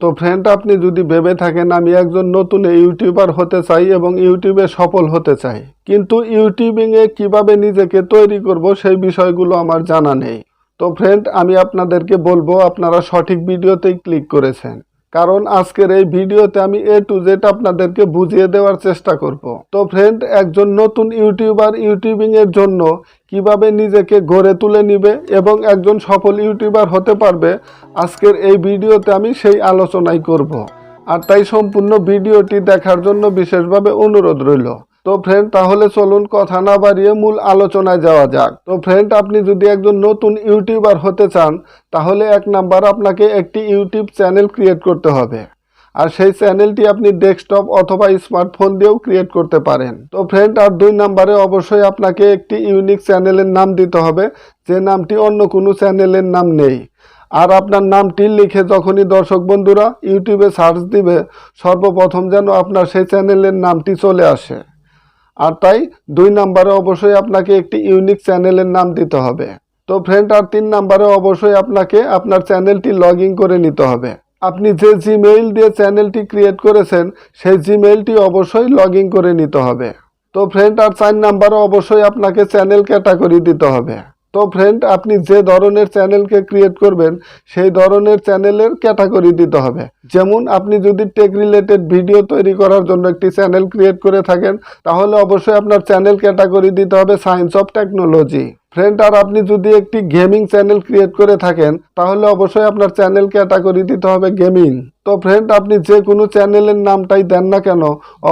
তো ফ্রেন্ড, আপনি যদি ভেবে থাকেন আমি একজন নতুন ইউটিউবার হতে চাই এবং ইউটিউবে সফল হতে চাই, কিন্তু ইউটিউবিংয়ে কিভাবে নিজেকে তৈরি করব সেই বিষয়গুলো আমার জানা নেই, তো ফ্রেন্ড আমি আপনাদেরকে বলবো আপনারা সঠিক ভিডিওতেই ক্লিক করেছেন। কারণ আজকের এই ভিডিওতে আমি A to Z আপনাদেরকে বুঝিয়ে দেওয়ার চেষ্টা করব। তো ফ্রেন্ড, একজন নতুন ইউটিউবার ইউটিউবিংয়ের জন্য কিভাবে নিজেকে গড়ে তুলে নিবে এবং একজন সফল ইউটিউবার হতে পারবে, আজকের এই ভিডিওতে আমি সেই আলোচনাই করব। আর তাই সম্পূর্ণ ভিডিওটি দেখার জন্য বিশেষভাবে অনুরোধ রইল। তো ফ্রেন্ড, তাহলে চলুন কথা না বাড়িয়ে মূল আলোচনায় যাওয়া যাক। তো ফ্রেন্ড, আপনি যদি একজন নতুন ইউটিউবার হতে চান তাহলে 1 নাম্বার আপনাকে একটি ইউটিউব চ্যানেল ক্রিয়েট করতে হবে। আর সেই চ্যানেলটি আপনি ডেস্কটপ অথবা স্মার্টফোন দিয়েও ক্রিয়েট করতে পারেন। তো ফ্রেন্ড, আর 2 নাম্বারে অবশ্যই আপনাকে একটি ইউনিক চ্যানেলের নাম দিতে হবে, যে নামটি অন্য কোনো চ্যানেলের নাম নেই। আর আপনার নামটি লিখে যখনই দর্শক বন্ধুরা ইউটিউবে সার্চ দিবে, সর্বপ্রথম যেন আপনার সেই চ্যানেলের নামটি চলে আসে। আর তাই 2 নাম্বারে অবশ্যই আপনাকে একটি ইউনিক চ্যানেলের নাম দিতে হবে। তো ফ্রেন্ড, আর 3 নাম্বারে অবশ্যই আপনাকে আপনার চ্যানেলটি লগ ইন করে নিতে হবে। আপনি যে জিমেইল দিয়ে চ্যানেলটি ক্রিয়েট করেছেন সেই জিমেইলটি অবশ্যই লগ ইন করে নিতে হবে। তো ফ্রেন্ড, আর 4 নাম্বারে অবশ্যই আপনাকে চ্যানেল ক্যাটাগরি দিতে হবে। তো ফ্রেন্ড, আপনি যে ধরনের চ্যানেলকে ক্রিয়েট করবেন সেই ধরনের চ্যানেলের ক্যাটাগরি দিতে হবে। যেমন আপনি যদি টেক রিলেটেড ভিডিও তৈরি করার জন্য একটি চ্যানেল ক্রিয়েট করে থাকেন তাহলে অবশ্যই আপনার চ্যানেল ক্যাটাগরি দিতে হবে সায়েন্স অফ টেকনোলজি। ফ্রেন্ড, আর আপনি যদি একটি গেমিং চ্যানেল ক্রিয়েট করে থাকেন তাহলে অবশ্যই আপনার চ্যানেল ক্যাটাগরি দিতে হবে গেমিং। তো ফ্রেন্ড, আপনি যে কোনো চ্যানেলের নামটাই দেন না কেন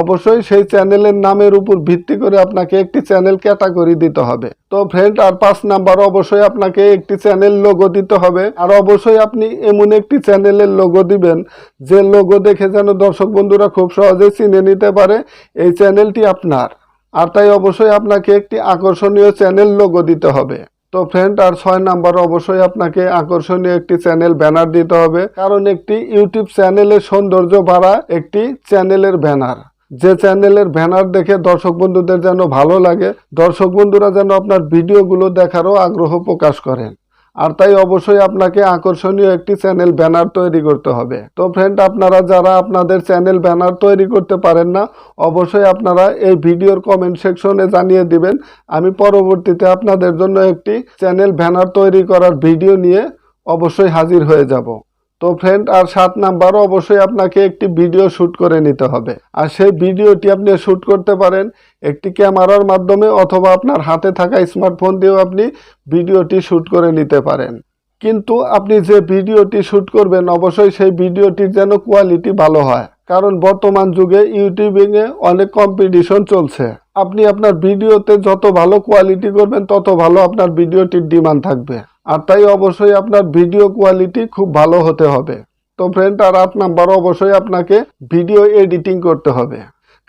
অবশ্যই সেই চ্যানেলের নামের উপর ভিত্তি করে আপনাকে একটি চ্যানেল ক্যাটাগরি দিতে হবে। তো ফ্রেন্ড, আর 5 নাম্বার অবশ্যই আপনাকে একটি চ্যানেল লোগো দিতে হবে। আর অবশ্যই আপনি এমন একটি চ্যানেলের লোগো দিবেন যে লোগো দেখে যেন দর্শক বন্ধুরা খুব সহজে চিনে নিতে পারে এই চ্যানেলটি আপনার। আর তাই অবশ্যই আপনাকে একটি আকর্ষণীয় চ্যানেল লোগো দিতে হবে। তো ফ্রেন্ড, আর 6 নাম্বার অবশ্যই আপনাকে আকর্ষণীয় একটি চ্যানেল ব্যানার দিতে হবে। কারণ একটি ইউটিউব চ্যানেলের সৌন্দর্য বাড়া একটি চ্যানেলের ব্যানার। যে চ্যানেলের ব্যানার দেখে দর্শক বন্ধুদের যেন ভালো লাগে, দর্শক বন্ধুরা যেন আপনার ভিডিওগুলো দেখারও আগ্রহ প্রকাশ করেন। আর তাই অবশ্যই আপনাকে আকর্ষণীয় একটি চ্যানেল ব্যানার তৈরি করতে হবে। তো ফ্রেন্ড, আপনারা যারা আপনাদের চ্যানেল ব্যানার তৈরি করতে পারেন না অবশ্যই আপনারা এই ভিডিওর কমেন্ট সেকশনে জানিয়ে দিবেন। আমি পরবর্তীতে আপনাদের জন্য একটি চ্যানেল ব্যানার তৈরি করার ভিডিও নিয়ে অবশ্যই হাজির হয়ে যাব। তো ফ্রেন্ড, আর 7 নাম্বারও অবশ্যই আপনাকে একটি ভিডিও শ্যুট করে নিতে হবে। আর সেই ভিডিওটি আপনি শ্যুট করতে পারেন একটি ক্যামেরার মাধ্যমে অথবা আপনার হাতে থাকা স্মার্টফোন দিয়েও আপনি ভিডিওটি শ্যুট করে নিতে পারেন। কিন্তু আপনি যে ভিডিওটি শ্যুট করবেন অবশ্যই সেই ভিডিওটির যেন কোয়ালিটি ভালো হয়। কারণ বর্তমান যুগে ইউটিউবিংয়ে অনেক কম্পিটিশন চলছে। আপনি আপনার ভিডিওতে যত ভালো কোয়ালিটি করবেন তত ভালো আপনার ভিডিওটির ডিমান্ড থাকবে। আর তাই অবশ্যই আপনার ভিডিও কোয়ালিটি খুব ভালো হতে হবে। তো ফ্রেন্ড, আর 8 নাম্বার অবশ্যই আপনাকে ভিডিও এডিটিং করতে হবে।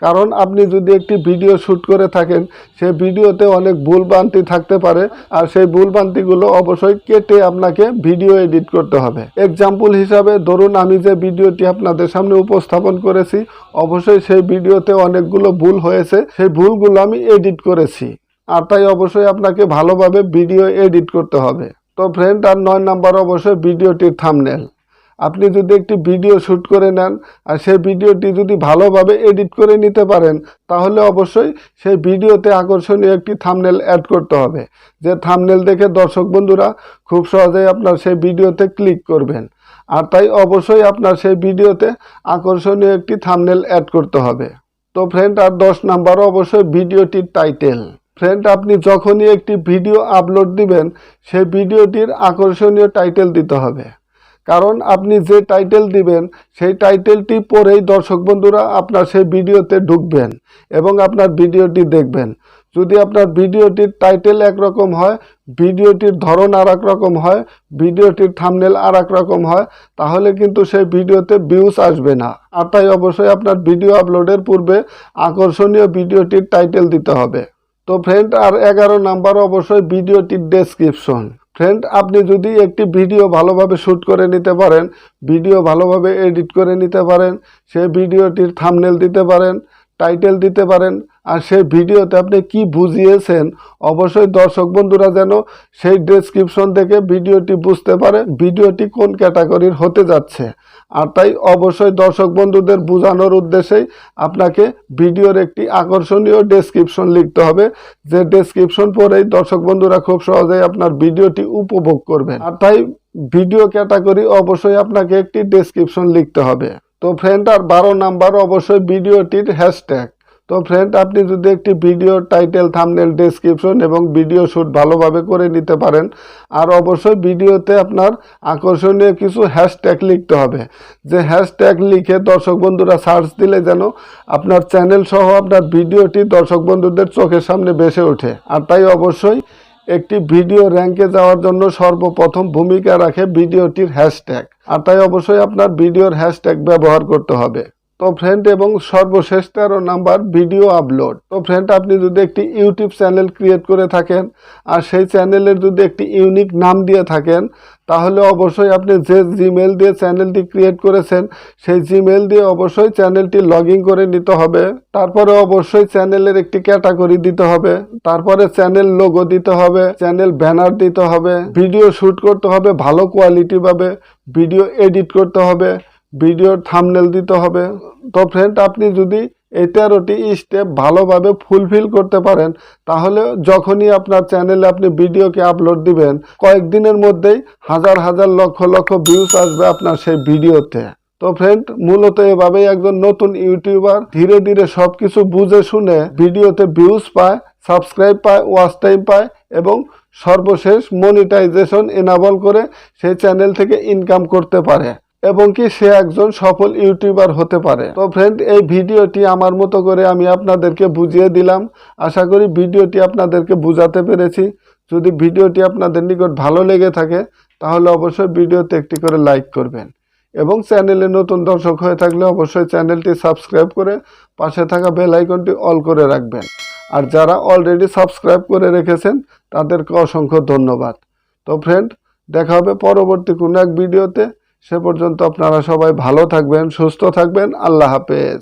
কারণ আপনি যদি একটি ভিডিও শ্যুট করে থাকেন সেই ভিডিওতে অনেক ভুলভ্রান্তি থাকতে পারে, আর সেই ভুলভ্রান্তিগুলো অবশ্যই কেটে আপনাকে ভিডিও এডিট করতে হবে। এক্সাম্পল হিসাবে ধরুন আমি যে ভিডিওটি আপনাদের সামনে উপস্থাপন করেছি অবশ্যই সেই ভিডিওতে অনেকগুলো ভুল হয়েছে, সেই ভুলগুলো আমি এডিট করেছি। আর তাই অবশ্যই আপনাকে ভালোভাবে ভিডিও এডিট করতে হবে। তো ফ্রেন্ড, আর 9 নাম্বার অবশ্যই ভিডিওটির থাম্বনেল। আপনি যদি একটি ভিডিও শ্যুট করে নেন আর সেই ভিডিওটি যদি ভালোভাবে এডিট করে নিতে পারেন তাহলে অবশ্যই সেই ভিডিওতে আকর্ষণীয় একটি থাম্বনেল অ্যাড করতে হবে, যে থাম্বনেল দেখে দর্শক বন্ধুরা খুব সহজেই আপনার সেই ভিডিওতে ক্লিক করবেন। আর তাই অবশ্যই আপনার সেই ভিডিওতে আকর্ষণীয় একটি থাম্বনেল অ্যাড করতে হবে। তো ফ্রেন্ড, আর 10 নাম্বারও অবশ্যই ভিডিওটির টাইটেল। ফ্রেন্ড, আপনি যখনই একটি ভিডিও আপলোড দিবেন সেই ভিডিওটির আকর্ষণীয় টাইটেল দিতে হবে। কারণ আপনি যে টাইটেল দিবেন সেই টাইটেলটি পড়েই দর্শক বন্ধুরা আপনার সেই ভিডিওতে ঢুকবেন এবং আপনার ভিডিওটি দেখবেন। যদি আপনার ভিডিওটির টাইটেল একরকম হয়, ভিডিওটির ধরন আর এক রকম হয়, ভিডিওটির থাম্বনেল আর এক রকম হয় তাহলে কিন্তু সেই ভিডিওতে ভিউজ আসবে না। আর তাই অবশ্যই আপনার ভিডিও আপলোডের পূর্বে আকর্ষণীয় ভিডিওটির টাইটেল দিতে হবে। তো ফ্রেন্ড, আর 11 নাম্বার অবশ্যই ভিডিওটির ডেসক্রিপশন। ফ্রেন্ড, আপনি যদি একটি ভিডিও ভালোভাবে শ্যুট করে নিতে পারেন, ভিডিও ভালোভাবে এডিট করে নিতে পারেন, সেই ভিডিওটির থাম্বনেল দিতে পারেন, টাইটেল দিতে পারেন, আর সেই ভিডিওতে আপনি কি বুঝিয়েছেন অবশ্যই দর্শক বন্ধুরা যেন সেই ডেসক্রিপশন থেকে ভিডিওটি বুঝতে পারে ভিডিওটি কোন ক্যাটাগরির হতে যাচ্ছে। আর তাই অবশ্যই দর্শক বন্ধুদের বোঝানোর উদ্দেশ্যেই আপনাকে ভিডিওর একটি আকর্ষণীয় ডেসক্রিপশন লিখতে হবে, যে ডেসক্রিপশন পড়েই দর্শক বন্ধুরা খুব সহজেই আপনার ভিডিওটি উপভোগ করবেন। আর তাই ভিডিও ক্যাটাগরি অবশ্যই আপনাকে একটি ডেসক্রিপশন লিখতে হবে। তো ফ্রেন্ড, আর 12 নাম্বার অবশ্যই ভিডিওটির হ্যাশট্যাগ। তো ফ্রেন্ড, আপনি যদি একটি ভিডিওর টাইটেল, থাম্বনেল, ডেসক্রিপশন এবং ভিডিও শ্যুট ভালোভাবে করে নিতে পারেন, আর অবশ্যই ভিডিওতে আপনার আকর্ষণীয় কিছু হ্যাশট্যাগ লিখতে হবে, যে হ্যাশট্যাগ লিখে দর্শক বন্ধুরা সার্চ দিলে যেন আপনার চ্যানেল সহ আপনার ভিডিওটি দর্শক বন্ধুদের চোখের সামনে ভেসে ওঠে। আর তাই অবশ্যই একটি ভিডিও র্যাঙ্কে যাওয়ার জন্য সর্বপ্রথম ভূমিকা রাখে ভিডিওটির হ্যাশট্যাগ। আর তাই অবশ্যই আপনার ভিডিওর হ্যাশট্যাগ ব্যবহার করতে হবে। তো ফ্রেন্ড, এবং সর্বশেষ 13 নাম্বার ভিডিও আপলোড। তো ফ্রেন্ড, আপনি যদি একটি ইউটিউব চ্যানেল ক্রিয়েট করে থাকেন আর সেই চ্যানেলের যদি একটি ইউনিক নাম দিয়ে থাকেন, তাহলে অবশ্যই আপনি যে জিমেল দিয়ে চ্যানেলটি ক্রিয়েট করেছেন সেই জিমেল দিয়ে অবশ্যই চ্যানেলটি লগ ইন করে নিতে হবে। তারপরে অবশ্যই চ্যানেলের একটি ক্যাটাগরি দিতে হবে, তারপরে চ্যানেল লোগো দিতে হবে, চ্যানেল ব্যানার দিতে হবে, ভিডিও শ্যুট করতে হবে ভালো কোয়ালিটি ভাবে, ভিডিও এডিট করতে হবে, ভিডিওর থাম্বনেল দিতে হবে। তো ফ্রেন্ড, আপনি যদি এই 13টি স্টেপ ভালোভাবে ফুলফিল করতে পারেন, তাহলে যখনই আপনার চ্যানেলে আপনি ভিডিওকে আপলোড দিবেন, কয়েকদিনের মধ্যেই হাজার হাজার লক্ষ লক্ষ ভিউজ আসবে আপনার সেই ভিডিওতে। তো ফ্রেন্ড, মূলত এভাবেই একজন নতুন ইউটিউবার ধীরে ধীরে সবকিছু বুঝে শুনে ভিডিওতে ভিউজ পায়, সাবস্ক্রাইব পায়, ওয়াচ টাইম পায় এবং সর্বশেষ মনিটাইজেশন এনাবল করে সেই চ্যানেল থেকে ইনকাম করতে পারে এবং কি সে একজন সফল ইউটিউবার হতে পারে। তো ফ্রেন্ড, এই ভিডিওটি আমার মতো করে আমি আপনাদেরকে বুঝিয়ে দিলাম। আশা করি ভিডিওটি আপনাদেরকে বুঝাতে পেরেছি। যদি ভিডিওটি আপনাদের নিকট ভালো লেগে থাকে তাহলে অবশ্যই ভিডিওতে একটি করে লাইক করবেন এবং চ্যানেলে নতুন দর্শক হয়ে থাকলে অবশ্যই চ্যানেলটি সাবস্ক্রাইব করে পাশে থাকা বেল আইকনটি অল করে রাখবেন। আর যারা অলরেডি সাবস্ক্রাইব করে রেখেছেন তাদেরকে অসংখ্য ধন্যবাদ। তো ফ্রেন্ড, দেখা হবে পরবর্তী কোনো এক ভিডিওতে। সে পর্যন্ত আপনারা সবাই ভালো থাকবেন, সুস্থ থাকবেন। আল্লাহ হাফেজ।